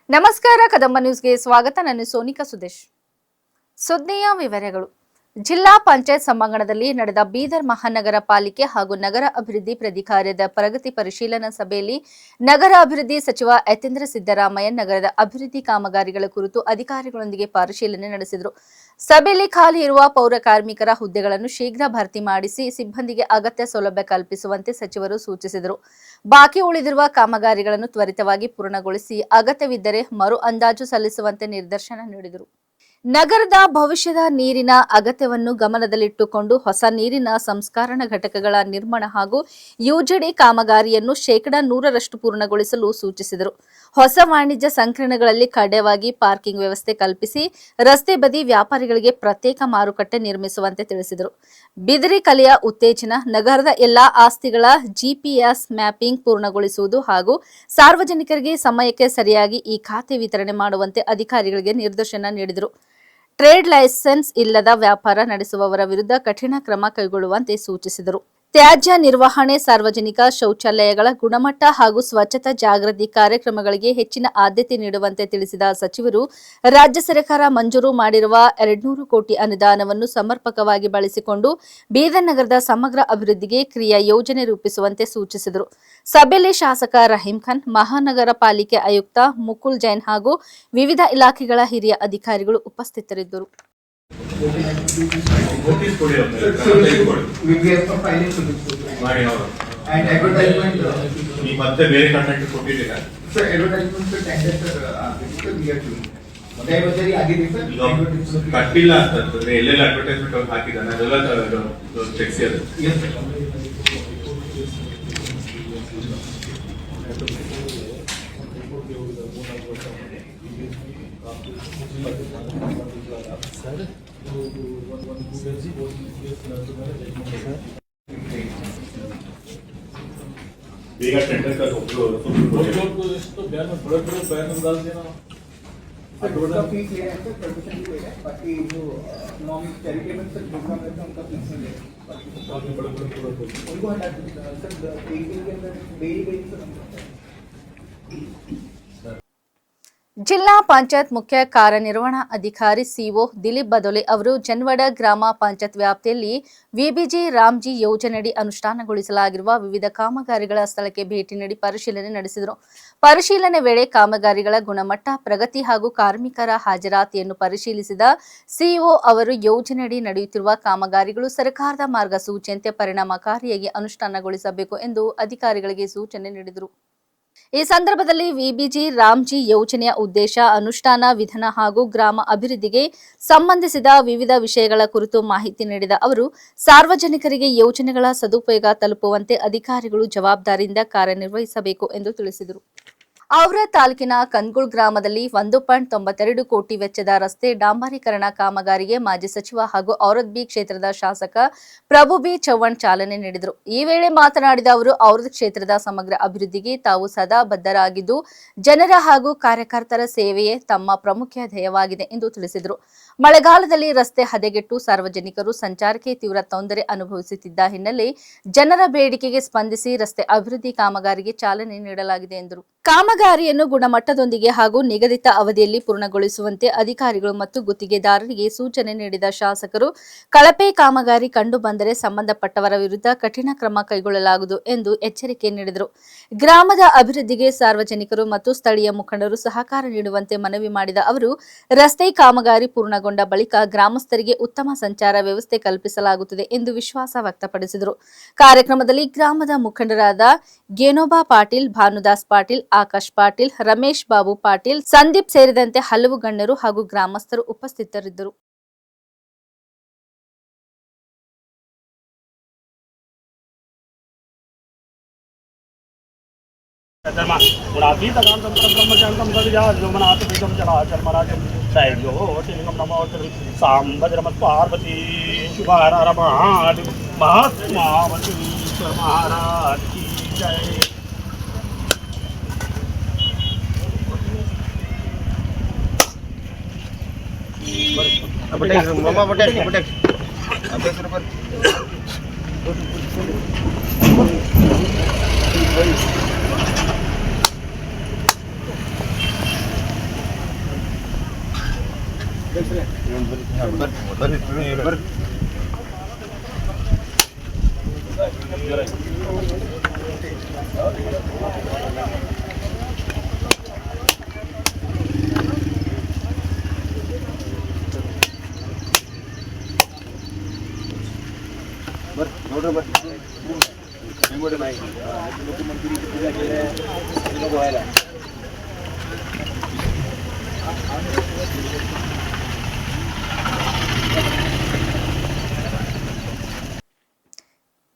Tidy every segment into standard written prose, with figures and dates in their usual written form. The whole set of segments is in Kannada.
ನಮಸ್ಕಾರ ಕದಂಬ ನ್ಯೂಸ್ಗೆ ಸ್ವಾಗತ. ನಾನು ಸೋನಿಕಾ ಸುದೇಶ್. ಸುದ್ದಿಯ ವಿವರಗಳು. ಜಿಲ್ಲಾ ಪಂಚಾಯತ್ ಸಭಾಂಗಣದಲ್ಲಿ ನಡೆದ ಬೀದರ್ ಮಹಾನಗರ ಪಾಲಿಕೆ ಹಾಗೂ ನಗರ ಅಭಿವೃದ್ಧಿ ಪ್ರಾಧಿಕಾರದ ಪ್ರಗತಿ ಪರಿಶೀಲನಾ ಸಭೆಯಲ್ಲಿ ನಗರ ಅಭಿವೃದ್ಧಿ ಸಚಿವ ಯತೀಂದ್ರ ಸಿದ್ದರಾಮಯ್ಯ ನಗರದ ಅಭಿವೃದ್ಧಿ ಕಾಮಗಾರಿಗಳ ಕುರಿತು ಅಧಿಕಾರಿಗಳೊಂದಿಗೆ ಪರಿಶೀಲನೆ ನಡೆಸಿದರು. ಸಭೆಯಲ್ಲಿ ಖಾಲಿ ಇರುವ ಪೌರ ಕಾರ್ಮಿಕರ ಹುದ್ದೆಗಳನ್ನು ಶೀಘ್ರ ಭರ್ತಿ ಮಾಡಿಸಿ ಸಿಬ್ಬಂದಿಗೆ ಅಗತ್ಯ ಸೌಲಭ್ಯ ಕಲ್ಪಿಸುವಂತೆ ಸಚಿವರು ಸೂಚಿಸಿದರು. ಬಾಕಿ ಉಳಿದಿರುವ ಕಾಮಗಾರಿಗಳನ್ನು ತ್ವರಿತವಾಗಿ ಪೂರ್ಣಗೊಳಿಸಿ ಅಗತ್ಯವಿದ್ದರೆ ಮರು ಅಂದಾಜು ಸಲ್ಲಿಸುವಂತೆ ನಿರ್ದೇಶನ ನೀಡಿದರು. ನಗರದ ಭವಿಷ್ಯದ ನೀರಿನ ಅಗತ್ಯವನ್ನು ಗಮನದಲ್ಲಿಟ್ಟುಕೊಂಡು ಹೊಸ ನೀರಿನ ಸಂಸ್ಕರಣಾ ಘಟಕಗಳ ನಿರ್ಮಾಣ ಹಾಗೂ ಯುಜಿಡಿ ಕಾಮಗಾರಿಯನ್ನು 100% ಪೂರ್ಣಗೊಳಿಸಲು ಸೂಚಿಸಿದರು. ಹೊಸ ವಾಣಿಜ್ಯ ಸಂಕೀರ್ಣಗಳಲ್ಲಿ ಕಡ್ಡಾಯವಾಗಿ ಪಾರ್ಕಿಂಗ್ ವ್ಯವಸ್ಥೆ ಕಲ್ಪಿಸಿ ರಸ್ತೆ ಬದಿ ವ್ಯಾಪಾರಿಗಳಿಗೆ ಪ್ರತ್ಯೇಕ ಮಾರುಕಟ್ಟೆ ನಿರ್ಮಿಸುವಂತೆ ತಿಳಿಸಿದರು. ಬಿದಿರಿ ಕಲೆಯ ಉತ್ತೇಜನ, ನಗರದ ಎಲ್ಲಾ ಆಸ್ತಿಗಳ ಜಿಪಿಎಸ್ ಮ್ಯಾಪಿಂಗ್ ಪೂರ್ಣಗೊಳಿಸುವುದು ಹಾಗೂ ಸಾರ್ವಜನಿಕರಿಗೆ ಸಮಯಕ್ಕೆ ಸರಿಯಾಗಿ ಈ ಖಾತೆ ವಿತರಣೆ ಮಾಡುವಂತೆ ಅಧಿಕಾರಿಗಳಿಗೆ ನಿರ್ದೇಶನ ನೀಡಿದರು. ಟ್ರೇಡ್ ಲೈಸೆನ್ಸ್ ಇಲ್ಲದ ವ್ಯಾಪಾರ ನಡೆಸುವವರ ವಿರುದ್ಧ ಕಠಿಣ ಕ್ರಮ ಕೈಗೊಳ್ಳುವಂತೆ ಸೂಚಿಸಿದರು. ತ್ಯಾಜ್ಯ ನಿರ್ವಹಣೆ, ಸಾರ್ವಜನಿಕ ಶೌಚಾಲಯಗಳ ಗುಣಮಟ್ಟ ಹಾಗೂ ಸ್ವಚ್ಛತಾ ಜಾಗೃತಿ ಕಾರ್ಯಕ್ರಮಗಳಿಗೆ ಹೆಚ್ಚಿನ ಆದ್ಯತೆ ನೀಡುವಂತೆ ತಿಳಿಸಿದ ಸಚಿವರು, ರಾಜ್ಯ ಸರ್ಕಾರ ಮಂಜೂರು ಮಾಡಿರುವ 200 ಕೋಟಿ ಅನುದಾನವನ್ನು ಸಮರ್ಪಕವಾಗಿ ಬಳಸಿಕೊಂಡು ಬೀದರ್ ನಗರದ ಸಮಗ್ರ ಅಭಿವೃದ್ಧಿಗೆ ಕ್ರಿಯಾ ಯೋಜನೆ ರೂಪಿಸುವಂತೆ ಸೂಚಿಸಿದರು. ಸಭೆಯಲ್ಲಿ ಶಾಸಕ ರಹೀಂ ಖಾನ್, ಮಹಾನಗರ ಪಾಲಿಕೆ ಆಯುಕ್ತ ಮುಕುಲ್ ಜೈನ್ ಹಾಗೂ ವಿವಿಧ ಇಲಾಖೆಗಳ ಹಿರಿಯ ಅಧಿಕಾರಿಗಳು ಉಪಸ್ಥಿತರಿದ್ದರು. ಕಟ್ಟಿಲ್ಲ ಅಂತಂದ್ರೆ ಎಲ್ಲೆಲ್ಲ ಅಡ್ವರ್ಟೈಸ್ಮೆಂಟ್ ಹಾಕಿದ್ದಾನೆ ಅದೆಲ್ಲ ತೆಗ್ಸಿ ಅದು ಬೇಗ ಟೆಂಡರ್ का फीस ले रहे हैं सर, परमिशन भी ले रहे हैं, बाकी जो नॉन चैरिटेबल सर प्रोग्राम रहता है उनका फीस नहीं ले उनको हटा सर, एक दिन के अंदर डेली सर. ಜಿಲ್ಲಾ ಪಂಚಾಯತ್ ಮುಖ್ಯ ಕಾರ್ಯನಿರ್ವಹಣಾ ಅಧಿಕಾರಿ ಸಿಒ ದಿಲೀಪ್ ಬದೋಲೆ ಅವರು ಜನವಡ ಗ್ರಾಮ ಪಂಚಾಯತ್ ವ್ಯಾಪ್ತಿಯಲ್ಲಿ ವಿಬಿಜಿ ರಾಮ್ಜಿ ಯೋಜನೆಯಡಿ ಅನುಷ್ಠಾನಗೊಳಿಸಲಾಗಿರುವ ವಿವಿಧ ಕಾಮಗಾರಿಗಳ ಸ್ಥಳಕ್ಕೆ ಭೇಟಿ ನೀಡಿ ಪರಿಶೀಲನೆ ನಡೆಸಿದರು. ಪರಿಶೀಲನೆ ವೇಳೆ ಕಾಮಗಾರಿಗಳ ಗುಣಮಟ್ಟ, ಪ್ರಗತಿ ಹಾಗೂ ಕಾರ್ಮಿಕರ ಹಾಜರಾತಿಯನ್ನು ಪರಿಶೀಲಿಸಿದ ಸಿಇಒ ಅವರು ಯೋಜನೆಯಡಿ ನಡೆಯುತ್ತಿರುವ ಕಾಮಗಾರಿಗಳು ಸರ್ಕಾರದ ಮಾರ್ಗಸೂಚಿಯಂತೆ ಪರಿಣಾಮಕಾರಿಯಾಗಿ ಅನುಷ್ಠಾನಗೊಳಿಸಬೇಕು ಎಂದು ಅಧಿಕಾರಿಗಳಿಗೆ ಸೂಚನೆ ನೀಡಿದರು. ಈ ಸಂದರ್ಭದಲ್ಲಿ ವಿಬಿಜಿ ರಾಮ್ಜಿ ಯೋಜನೆಯ ಉದ್ದೇಶ, ಅನುಷ್ಠಾನ ವಿಧಾನ ಹಾಗೂ ಗ್ರಾಮ ಅಭಿವೃದ್ಧಿಗೆ ಸಂಬಂಧಿಸಿದ ವಿವಿಧ ವಿಷಯಗಳ ಕುರಿತು ಮಾಹಿತಿ ನೀಡಿದ ಅವರು, ಸಾರ್ವಜನಿಕರಿಗೆ ಯೋಜನೆಗಳ ಸದುಪಯೋಗ ತಲುಪುವಂತೆ ಅಧಿಕಾರಿಗಳು ಜವಾಬ್ದಾರಿಯಿಂದ ಕಾರ್ಯನಿರ್ವಹಿಸಬೇಕು ಎಂದು ತಿಳಿಸಿದರು. ಔರ ತಾಲೂಕಿನ ಕನ್ಗುಳ್ ಗ್ರಾಮದಲ್ಲಿ 1.92 ಕೋಟಿ ವೆಚ್ಚದ ರಸ್ತೆ ಡಾಂಬರೀಕರಣ ಕಾಮಗಾರಿಗೆ ಮಾಜಿ ಸಚಿವ ಹಾಗೂ ಔರದ್ ಬಿ ಕ್ಷೇತ್ರದ ಶಾಸಕ ಪ್ರಭು ಬಿ ಚವ್ಹಾಣ್ ಚಾಲನೆ ನೀಡಿದರು. ಈ ವೇಳೆ ಮಾತನಾಡಿದ ಅವರು, ಔರದ್ ಕ್ಷೇತ್ರದ ಸಮಗ್ರ ಅಭಿವೃದ್ಧಿಗೆ ತಾವು ಸದಾ ಬದ್ಧರಾಗಿದ್ದು, ಜನರ ಹಾಗೂ ಕಾರ್ಯಕರ್ತರ ಸೇವೆಯೇ ತಮ್ಮ ಪ್ರಮುಖ ಧ್ಯೇಯವಾಗಿದೆ ಎಂದು ತಿಳಿಸಿದರು. ಮಳೆಗಾಲದಲ್ಲಿ ರಸ್ತೆ ಹದಗೆಟ್ಟು ಸಾರ್ವಜನಿಕರು ಸಂಚಾರಕ್ಕೆ ತೀವ್ರ ತೊಂದರೆ ಅನುಭವಿಸುತ್ತಿದ್ದ ಹಿನ್ನೆಲೆ ಜನರ ಬೇಡಿಕೆಗೆ ಸ್ಪಂದಿಸಿ ರಸ್ತೆ ಅಭಿವೃದ್ಧಿ ಕಾಮಗಾರಿಗೆ ಚಾಲನೆ ನೀಡಲಾಗಿದೆ ಎಂದರು. ಕಾಮಗಾರಿಯನ್ನು ಗುಣಮಟ್ಟದೊಂದಿಗೆ ಹಾಗೂ ನಿಗದಿತ ಅವಧಿಯಲ್ಲಿ ಪೂರ್ಣಗೊಳಿಸುವಂತೆ ಅಧಿಕಾರಿಗಳು ಮತ್ತು ಗುತ್ತಿಗೆದಾರರಿಗೆ ಸೂಚನೆ ನೀಡಿದ ಶಾಸಕರು, ಕಳಪೆ ಕಾಮಗಾರಿ ಕಂಡು ಬಂದರೆ ಸಂಬಂಧಪಟ್ಟವರ ವಿರುದ್ಧ ಕಠಿಣ ಕ್ರಮ ಕೈಗೊಳ್ಳಲಾಗುವುದು ಎಂದು ಎಚ್ಚರಿಕೆ ನೀಡಿದರು. ಗ್ರಾಮದ ಅಭಿವೃದ್ಧಿಗೆ ಸಾರ್ವಜನಿಕರು ಮತ್ತು ಸ್ಥಳೀಯ ಮುಖಂಡರು ಸಹಕಾರ ನೀಡುವಂತೆ ಮನವಿ ಮಾಡಿದ ಅವರು, ರಸ್ತೆ ಕಾಮಗಾರಿ ಪೂರ್ಣಗೊಂಡ ಬಳಿಕ ಗ್ರಾಮಸ್ಥರಿಗೆ ಉತ್ತಮ ಸಂಚಾರ ವ್ಯವಸ್ಥೆ ಕಲ್ಪಿಸಲಾಗುತ್ತದೆ ಎಂದು ವಿಶ್ವಾಸ ವ್ಯಕ್ತಪಡಿಸಿದರು. ಕಾರ್ಯಕ್ರಮದಲ್ಲಿ ಗ್ರಾಮದ ಮುಖಂಡರಾದ ಗೇನೋಬಾ ಪಾಟೀಲ್, ಭಾನುದಾಸ್ ಪಾಟೀಲ್, ಆಕಾಶ್ ಪಾಟೀಲ್, ರಮೇಶ್ ಬಾಬು ಪಾಟೀಲ್, ಸಂದೀಪ್ ಸೇರಿದಂತೆ ಹಲವು ಗಣ್ಯರು ಹಾಗೂ ಗ್ರಾಮಸ್ಥರು ಉಪಸ್ಥಿತರಿದ್ದರು.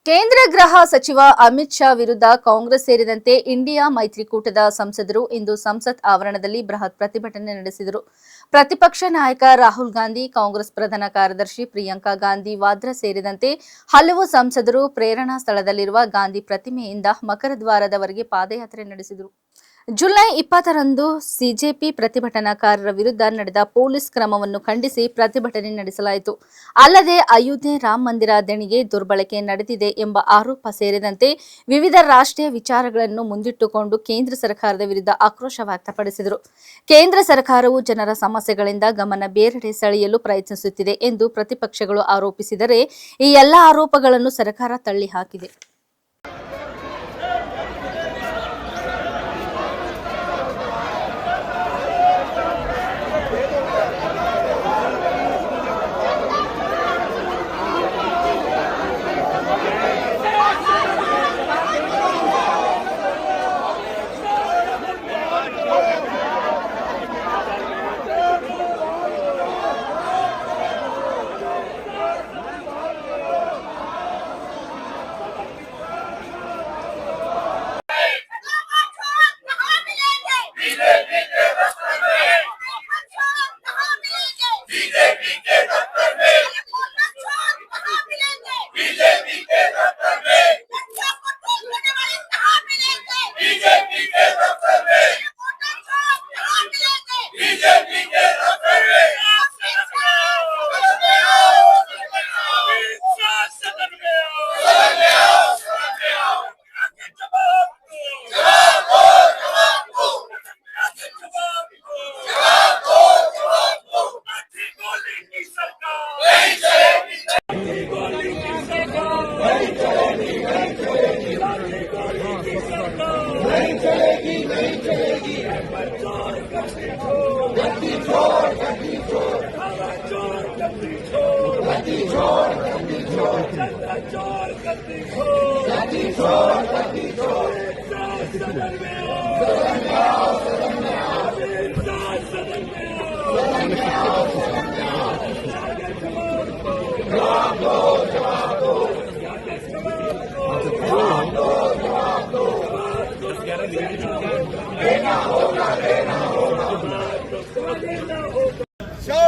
ಕೇಂದ್ರ ಗೃಹ ಸಚಿವ ಅಮಿತ್ ಶಾ ವಿರುದ್ಧ ಕಾಂಗ್ರೆಸ್ ಸೇರಿದಂತೆ ಇಂಡಿಯಾ ಮೈತ್ರಿಕೂಟದ ಸಂಸದರು ಇಂದು ಸಂಸತ್ ಆವರಣದಲ್ಲಿ ಬೃಹತ್ ಪ್ರತಿಭಟನೆ ನಡೆಸಿದರು. ಪ್ರತಿಪಕ್ಷ ನಾಯಕ ರಾಹುಲ್ ಗಾಂಧಿ, ಕಾಂಗ್ರೆಸ್ ಪ್ರಧಾನ ಕಾರ್ಯದರ್ಶಿ ಪ್ರಿಯಾಂಕಾ ಗಾಂಧಿ ವಾದ್ರಾ ಸೇರಿದಂತೆ ಹಲವು ಸಂಸದರು ಪ್ರೇರಣಾ ಸ್ಥಳದಲ್ಲಿರುವ ಗಾಂಧಿ ಪ್ರತಿಮೆಯಿಂದ ಮಕರದ್ವಾರದವರೆಗೆ ಪಾದಯಾತ್ರೆ ನಡೆಸಿದರು. ಜುಲೈ 20ರಂದು ಸಿಜೆಪಿ ಪ್ರತಿಭಟನಾಕಾರರ ವಿರುದ್ಧ ನಡೆದ ಪೊಲೀಸ್ ಕ್ರಮವನ್ನು ಖಂಡಿಸಿ ಪ್ರತಿಭಟನೆ ನಡೆಸಲಾಯಿತು. ಅಲ್ಲದೆ ಅಯೋಧ್ಯೆ ರಾಮ ಮಂದಿರ ದೇಣಿಗೆ ದುರ್ಬಳಕೆ ನಡೆದಿದೆ ಎಂಬ ಆರೋಪ ಸೇರಿದಂತೆ ವಿವಿಧ ರಾಷ್ಟ್ರೀಯ ವಿಚಾರಗಳನ್ನು ಮುಂದಿಟ್ಟುಕೊಂಡು ಕೇಂದ್ರ ಸರ್ಕಾರದ ವಿರುದ್ಧ ಆಕ್ರೋಶ ವ್ಯಕ್ತಪಡಿಸಿದರು. ಕೇಂದ್ರ ಸರ್ಕಾರವು ಜನರ ಸಮಸ್ಯೆಗಳಿಂದ ಗಮನ ಬೇರೆಡೆ ಸೆಳೆಯಲು ಪ್ರಯತ್ನಿಸುತ್ತಿದೆ ಎಂದು ಪ್ರತಿಪಕ್ಷಗಳು ಆರೋಪಿಸಿದರೆ, ಈ ಎಲ್ಲ ಆರೋಪಗಳನ್ನು ಸರ್ಕಾರ ತಳ್ಳಿಹಾಕಿದೆ.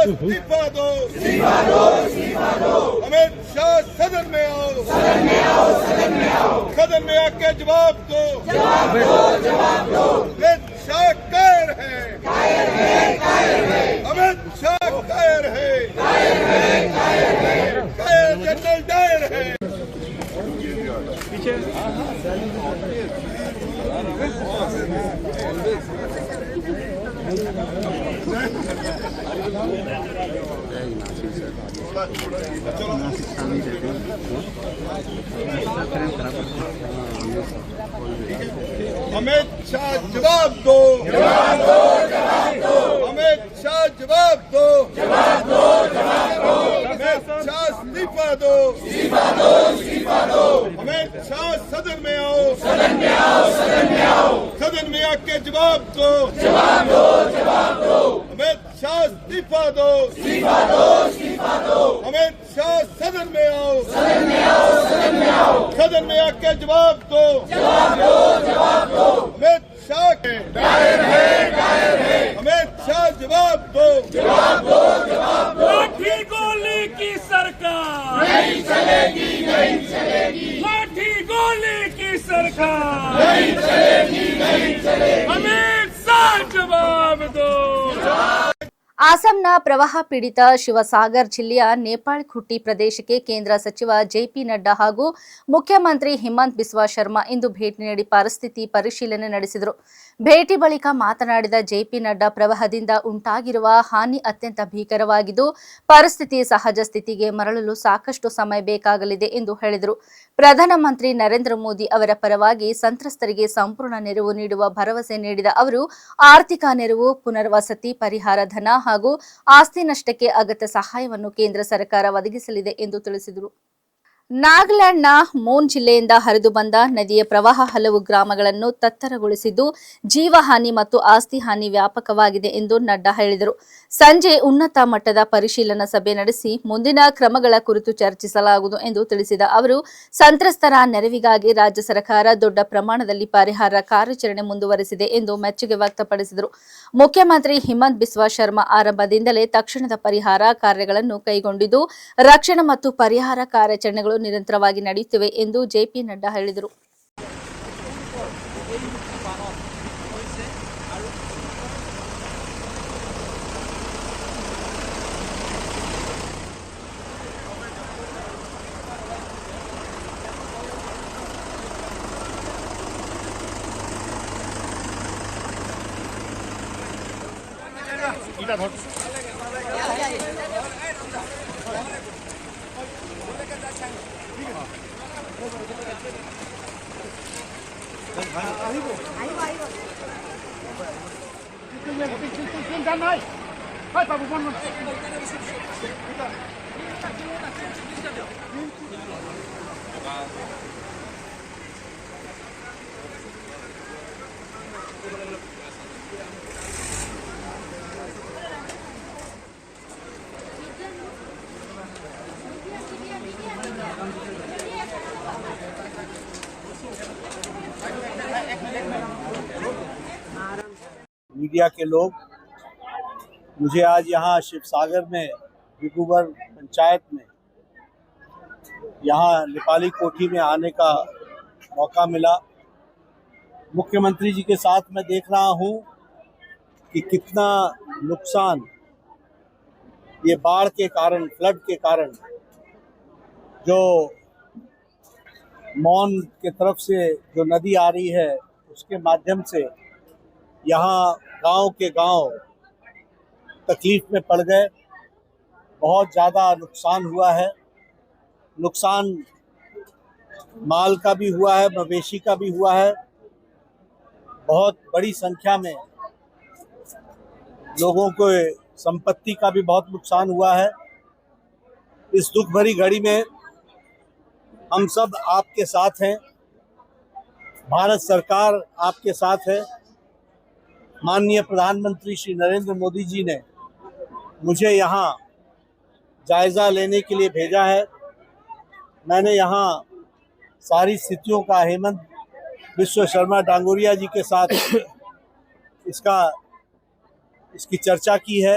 इस्तीफा दो, अमित शाह सदन में आओ, सदन में आके जवाब दो, अमित शाह कायर है, अमित शाह कायर है, कायर जनरल डायर है. अमित शाह जवाब दो, अमित शाह जवाब दो, अमित शाह इस्तीफा दो, अमित शाह सदन में आओ, सदन में आके जवाब दो, अमित शाह इस्तीफा दो, अमित शाह सदन में आओ, सदन में आके जवाब दो, अमित शाह अमित शाह जवाब दो, लाठी गोली की सरकार नहीं चलेगी, लाठी गोली की सरकार नहीं चलेगी, अमित शाह जवाब दो. ಅಸ್ಸಾಂನ ಪ್ರವಾಹ ಪೀಡಿತ ಶಿವಸಾಗರ್ ಜಿಲ್ಲೆಯ ನೇಪಾಳ್-ಖುಟ್ಟಿ ಪ್ರದೇಶಕ್ಕೆ ಕೇಂದ್ರ ಸಚಿವ ಜೆಪಿ ನಡ್ಡಾ ಹಾಗೂ ಮುಖ್ಯಮಂತ್ರಿ ಹಿಮಂತ್ ಬಿಸ್ವಾ ಶರ್ಮಾ ಇಂದು ಭೇಟಿ ನೀಡಿ ಪರಿಸ್ಥಿತಿ ಪರಿಶೀಲನೆ ನಡೆಸಿದರು. ಭೇಟಿ ಬಳಿಕ ಮಾತನಾಡಿದ ಜೆಪಿ ನಡ್ಡಾ ಪ್ರವಾಹದಿಂದ ಉಂಟಾಗಿರುವ ಹಾನಿ ಅತ್ಯಂತ ಭೀಕರವಾಗಿದ್ದು ಪರಿಸ್ಥಿತಿ ಸಹಜ ಸ್ಥಿತಿಗೆ ಮರಳಲು ಸಾಕಷ್ಟು ಸಮಯ ಬೇಕಾಗಲಿದೆ ಎಂದು ಹೇಳಿದರು. ಪ್ರಧಾನಮಂತ್ರಿ ನರೇಂದ್ರ ಮೋದಿ ಅವರ ಪರವಾಗಿ ಸಂತ್ರಸ್ತರಿಗೆ ಸಂಪೂರ್ಣ ನೆರವು ನೀಡುವ ಭರವಸೆ ನೀಡಿದ ಅವರು ಆರ್ಥಿಕ ನೆರವು, ಪುನರ್ವಸತಿ, ಪರಿಹಾರ ಧನ ಹಾಗೂ ಆಸ್ತಿ ನಷ್ಟಕ್ಕೆ ಅಗತ್ಯ ಸಹಾಯವನ್ನು ಕೇಂದ್ರ ಸರ್ಕಾರ ಒದಗಿಸಲಿದೆ ಎಂದು ತಿಳಿಸಿದರು. ನಾಗಾಲ್ಯಾಂಡ್ನ ಮೋನ್ ಜಿಲ್ಲೆಯಿಂದ ಹರಿದು ಬಂದ ನದಿಯ ಪ್ರವಾಹ ಹಲವು ಗ್ರಾಮಗಳನ್ನು ತತ್ತರಗೊಳಿಸಿದ್ದು ಜೀವಹಾನಿ ಮತ್ತು ಆಸ್ತಿ ಹಾನಿ ವ್ಯಾಪಕವಾಗಿದೆ ಎಂದು ನಡ್ಡಾ ಹೇಳಿದರು. ಸಂಜೆ ಉನ್ನತ ಮಟ್ಟದ ಪರಿಶೀಲನಾ ಸಭೆ ನಡೆಸಿ ಮುಂದಿನ ಕ್ರಮಗಳ ಕುರಿತು ಚರ್ಚಿಸಲಾಗುವುದು ಎಂದು ತಿಳಿಸಿದ ಅವರು ಸಂತ್ರಸ್ತರ ನೆರವಿಗಾಗಿ ರಾಜ್ಯ ಸರ್ಕಾರ ದೊಡ್ಡ ಪ್ರಮಾಣದಲ್ಲಿ ಪರಿಹಾರ ಕಾರ್ಯಾಚರಣೆ ಮುಂದುವರೆಸಿದೆ ಎಂದು ಮೆಚ್ಚುಗೆ ವ್ಯಕ್ತಪಡಿಸಿದರು. ಮುಖ್ಯಮಂತ್ರಿ ಹಿಮಂತ್ ಬಿಸ್ವಾ ಶರ್ಮಾ ಆರಂಭದಿಂದಲೇ ತಕ್ಷಣದ ಪರಿಹಾರ ಕಾರ್ಯಗಳನ್ನು ಕೈಗೊಂಡಿದ್ದು ರಕ್ಷಣಾ ಮತ್ತು ಪರಿಹಾರ ಕಾರ್ಯಾಚರಣೆಗಳು ನಿರಂತರವಾಗಿ ನಡೆಯುತ್ತಿವೆ ಎಂದು ಜೆಪಿ ನಡ್ಡಾ ಹೇಳಿದರು. मीडिया के लोग, मुझे आज यहाँ शिवसागर में विकुवर पंचायत में यहाँ नेपाली कोठी में आने का मौका मिला। मुख्यमंत्री जी के साथ मैं देख रहा हूँ कि कितना नुकसान ये बाढ़ के कारण, फ्लड के कारण जो मौन के तरफ से जो नदी आ रही है उसके माध्यम से यहाँ गांव के गांव तकलीफ में पड़ गए। बहुत ज़्यादा नुकसान हुआ है। नुकसान माल का भी हुआ है, मवेशी का भी हुआ है। बहुत बड़ी संख्या में लोगों को संपत्ति का भी बहुत नुकसान हुआ है। इस दुख भरी घड़ी में हम सब आपके साथ हैं। भारत सरकार आपके साथ है। माननीय प्रधानमंत्री श्री नरेंद्र मोदी जी ने मुझे यहाँ जायज़ा लेने के लिए भेजा है। मैंने यहाँ सारी स्थितियों का हेमंत बिस्वा शर्मा डांगोरिया जी के साथ इसकी चर्चा की है।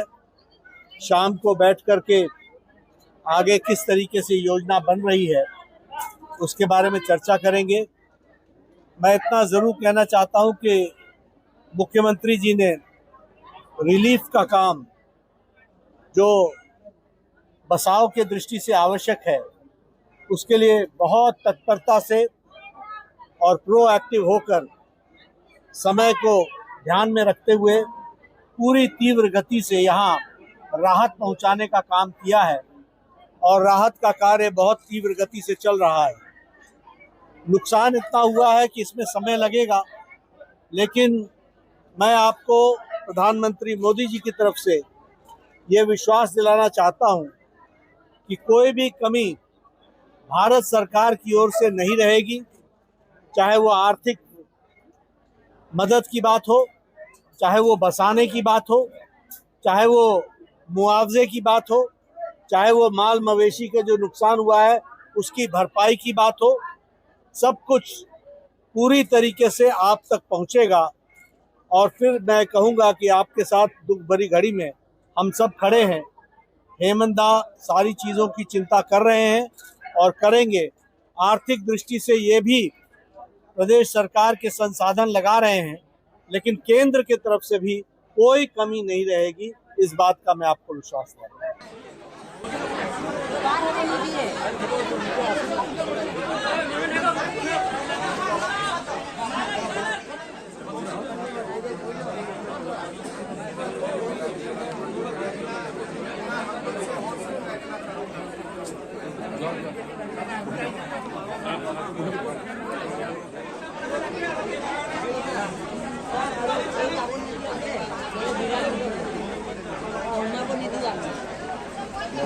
शाम को बैठ कर के आगे किस तरीके से योजना बन रही है उसके बारे में चर्चा करेंगे। मैं इतना ज़रूर कहना चाहता हूँ कि मुख्यमंत्री जी ने रिलीफ का काम जो बचाव के दृष्टि से आवश्यक है उसके लिए बहुत तत्परता से और प्रोएक्टिव होकर समय को ध्यान में रखते हुए पूरी तीव्र गति से यहाँ राहत पहुँचाने का काम किया है और राहत का कार्य बहुत तीव्र गति से चल रहा है। नुकसान इतना हुआ है कि इसमें समय लगेगा, लेकिन मैं आपको प्रधानमंत्री मोदी जी की तरफ से ये विश्वास दिलाना चाहता हूँ कि कोई भी कमी भारत सरकार की ओर से नहीं रहेगी। चाहे वो आर्थिक मदद की बात हो, चाहे वो बसाने की बात हो, चाहे वो मुआवजे की बात हो, चाहे वो माल मवेशी के जो नुकसान हुआ है उसकी भरपाई की बात हो, सब कुछ पूरी तरीके से आप तक पहुँचेगा। और फिर मैं कहूँगा कि आपके साथ दुख भरी घड़ी में हम सब खड़े हैं। हेमंत दा सारी चीज़ों की चिंता कर रहे हैं और करेंगे। आर्थिक दृष्टि से ये भी प्रदेश सरकार के संसाधन लगा रहे हैं, लेकिन केंद्र की तरफ से भी कोई कमी नहीं रहेगी। इस बात का मैं आपको विश्वास देता हूँ।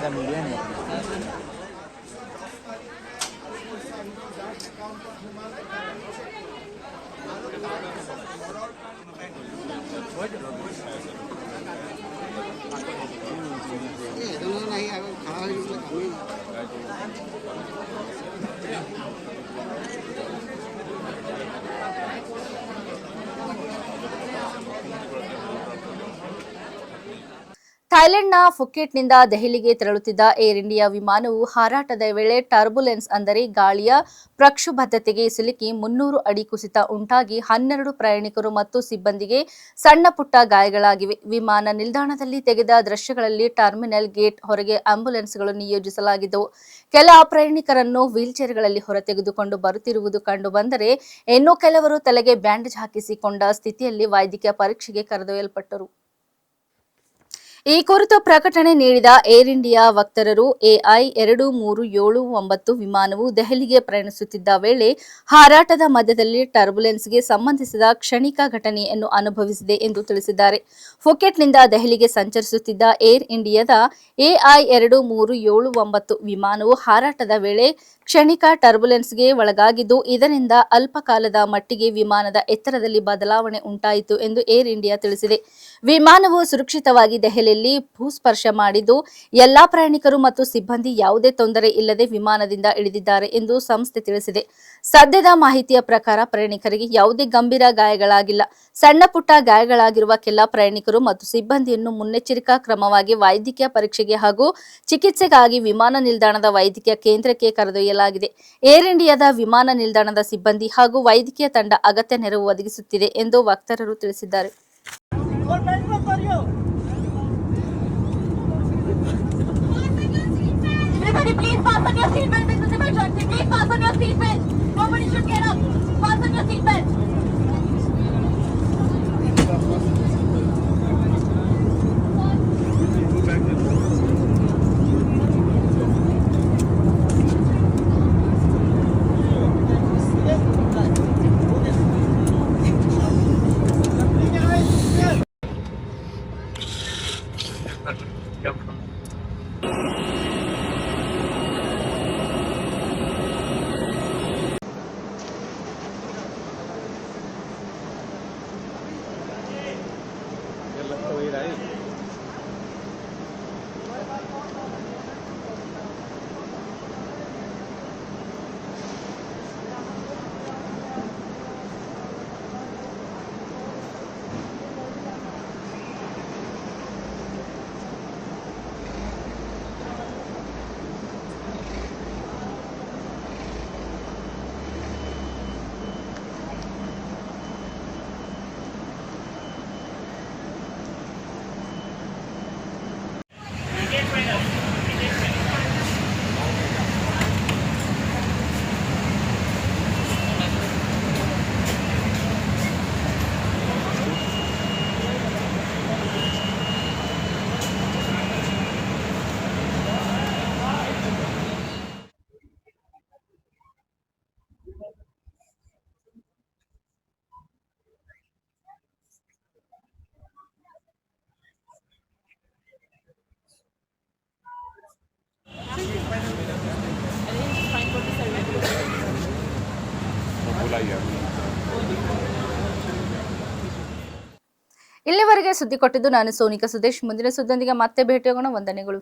ज़्यादा मीडिया नहीं है। ಥೈಲೆಂಡ್ನ ಫುಕೆಟ್ನಿಂದ ದೆಹಲಿಗೆ ತೆರಳುತ್ತಿದ್ದ ಏರ್ ಇಂಡಿಯಾ ವಿಮಾನವು ಹಾರಾಟದ ವೇಳೆ ಟರ್ಬುಲೆನ್ಸ್ ಅಂದರೆ ಗಾಳಿಯ ಪ್ರಕ್ಷುಬ್ಧತೆಗೆ ಸಿಲುಕಿ 300 ಅಡಿ ಕುಸಿತ ಉಂಟಾಗಿ 12 ಪ್ರಯಾಣಿಕರು ಮತ್ತು ಸಿಬ್ಬಂದಿಗೆ ಸಣ್ಣ ಪುಟ್ಟ ಗಾಯಗಳಾಗಿವೆ. ವಿಮಾನ ನಿಲ್ದಾಣದಲ್ಲಿ ತೆಗೆದ ದೃಶ್ಯಗಳಲ್ಲಿ ಟರ್ಮಿನಲ್ ಗೇಟ್ ಹೊರಗೆ ಆಂಬ್ಯುಲೆನ್ಸ್ಗಳು ನಿಯೋಜಿಸಲಾಗಿದ್ದವು. ಕೆಲ ಪ್ರಯಾಣಿಕರನ್ನು ವೀಲ್ಚೇರ್ಗಳಲ್ಲಿ ಹೊರತೆಗೆದುಕೊಂಡು ಬರುತ್ತಿರುವುದು ಕಂಡು ಬಂದರೆ ಇನ್ನು ಕೆಲವರು ತಲೆಗೆ ಬ್ಯಾಂಡೇಜ್ ಹಾಕಿಸಿಕೊಂಡ ಸ್ಥಿತಿಯಲ್ಲಿ ವೈದ್ಯಕೀಯ ಪರೀಕ್ಷೆಗೆ ಕರೆದೊಯ್ಯಲ್ಪಟ್ಟರು. ಈ ಕುರಿತು ಪ್ರಕಟಣೆ ನೀಡಿದ ಏರ್ ಇಂಡಿಯಾ ವಕ್ತಾರರು AI 2379 ವಿಮಾನವು ದೆಹಲಿಗೆ ಪ್ರಯಾಣಿಸುತ್ತಿದ್ದ ವೇಳೆ ಹಾರಾಟದ ಮಧ್ಯದಲ್ಲಿ ಟರ್ಬುಲೆನ್ಸ್ಗೆ ಸಂಬಂಧಿಸಿದ ಕ್ಷಣಿಕ ಘಟನೆಯನ್ನು ಅನುಭವಿಸಿದೆ ಎಂದು ತಿಳಿಸಿದ್ದಾರೆ. ಫುಕೆಟ್ನಿಂದ ದೆಹಲಿಗೆ ಸಂಚರಿಸುತ್ತಿದ್ದ ಏರ್ ಇಂಡಿಯಾದ AI 2379 ವಿಮಾನವು ಹಾರಾಟದ ವೇಳೆ ಕ್ಷಣಿಕ ಟರ್ಬುಲೆನ್ಸ್ಗೆ ಒಳಗಾಗಿದ್ದು, ಇದರಿಂದ ಅಲ್ಪಕಾಲದ ಮಟ್ಟಿಗೆ ವಿಮಾನದ ಎತ್ತರದಲ್ಲಿ ಬದಲಾವಣೆ ಉಂಟಾಯಿತು ಎಂದು ಏರ್ ಇಂಡಿಯಾ ತಿಳಿಸಿದೆ. ವಿಮಾನವು ಸುರಕ್ಷಿತವಾಗಿ ದೆಹಲಿಯಲ್ಲಿ ಭೂಸ್ಪರ್ಶ ಮಾಡಿದ್ದು, ಎಲ್ಲಾ ಪ್ರಯಾಣಿಕರು ಮತ್ತು ಸಿಬ್ಬಂದಿ ಯಾವುದೇ ತೊಂದರೆ ಇಲ್ಲದೆ ವಿಮಾನದಿಂದ ಇಳಿದಿದ್ದಾರೆ ಎಂದು ಸಂಸ್ಥೆ ತಿಳಿಸಿದೆ. ಸದ್ಯದ ಮಾಹಿತಿಯ ಪ್ರಕಾರ ಪ್ರಯಾಣಿಕರಿಗೆ ಯಾವುದೇ ಗಂಭೀರ ಗಾಯಗಳಾಗಿಲ್ಲ. ಸಣ್ಣ ಪುಟ್ಟ ಗಾಯಗಳಾಗಿರುವ ಕೆಲ ಪ್ರಯಾಣಿಕರು ಮತ್ತು ಸಿಬ್ಬಂದಿಯನ್ನು ಮುನ್ನೆಚ್ಚರಿಕಾ ಕ್ರಮವಾಗಿ ವೈದ್ಯಕೀಯ ಪರೀಕ್ಷೆಗೆ ಹಾಗೂ ಚಿಕಿತ್ಸೆಗಾಗಿ ವಿಮಾನ ನಿಲ್ದಾಣದ ವೈದ್ಯಕೀಯ ಕೇಂದ್ರಕ್ಕೆ ಕರೆದೊಯ್ಯಲಾಗಿದೆ. ಏರ್ ಇಂಡಿಯಾದ ವಿಮಾನ ನಿಲ್ದಾಣದ ಸಿಬ್ಬಂದಿ ಹಾಗೂ ವೈದ್ಯಕೀಯ ತಂಡ ಅಗತ್ಯ ನೆರವು ಒದಗಿಸುತ್ತಿದೆ ಎಂದು ವಕ್ತಾರರು ತಿಳಿಸಿದ್ದಾರೆ. Please fasten your seatbelt. This is emergency. Please fasten your seatbelt. Nobody should get up. Fasten your seatbelt. ಇಲ್ಲಿವರೆಗೆ ಸುದ್ದಿ ಕೊಟ್ಟಿದ್ದು ನಾನು ಸೋನಿಕಾ ಸುದೇಶ್. ಮುಂದಿನ ಸುದ್ದಿಯೊಂದಿಗೆ ಮತ್ತೆ ಭೇಟಿಯಾಗೋಣ. ವಂದನೆಗಳು.